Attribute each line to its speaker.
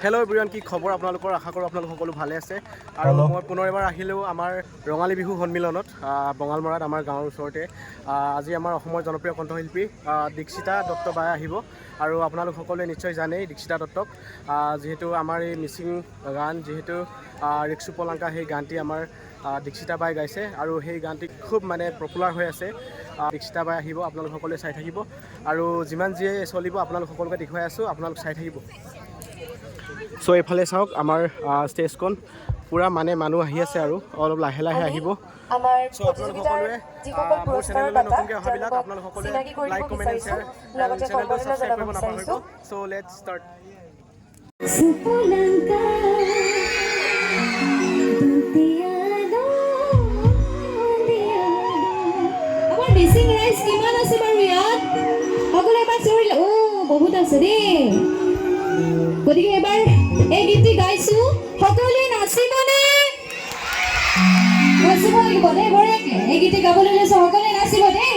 Speaker 1: Hello' everyone, কি খবৰ আপোনালোকৰ? আশা কৰোঁ আপোনালোক সকলো ভালে আছে। আৰু মই পুনৰ এবাৰ আহিলোঁ আমাৰ ৰঙালী বিহু সন্মিলনত বঙালমৰাত, আমাৰ গাঁৱৰ ওচৰতে। আজি আমাৰ অসমৰ জনপ্ৰিয় কণ্ঠশিল্পী দীক্ষিতা দত্ত বাই আহিব। আৰু আপোনালোক সকলোৱে নিশ্চয় জানেই দীক্ষিতা দত্তক, যিহেতু আমাৰ এই মিচিং গান, যিহেতু ৰিক্সু পলাংকা, সেই গানটি আমাৰ দীক্ষিতা বাই গাইছে আৰু সেই গানটি খুব মানে পপুলাৰ হৈ আছে। দীক্ষিতা বাই আহিব, আপোনালোক সকলোৱে চাই থাকিব। আৰু যিমান যিয়ে চলিব আপোনালোক সকলোকে দেখুৱাই আছোঁ, আপোনালোক চাই থাকিব। চ' এইফালে চাওক, আমাৰ ষ্টেজখন পূৰা মানে মানুহ আহি আছে আৰু অলপ লাহে লাহে আহিব। চ' আপোনালোক সকলোৱে মোৰ চেনেললৈ নতুনকৈ অহাবিলাক আপোনালোক সকলোৱে লাইক, কমেণ্ট এণ্ড শ্বেয়াৰ, চেনেলটো ছাবস্ক্ৰাইব কৰিব নাপাহৰিব। চ' লেটছ ষ্টাৰ্ট।
Speaker 2: মিচিং ৰাইজ কিমান আছে বাৰু ইয়াত? সকলোৱে এবাৰ চিঞৰি বহুত আছে দেই। গতিকে এবাৰ এই গীতটি গাইছো, সকলোৱে নাচিবনে? নাচিব লাগিব দেই, বঢ়িয়াকে এই গীতটি গাবলৈ লৈছো, সকলোৱে নাচিব দেই।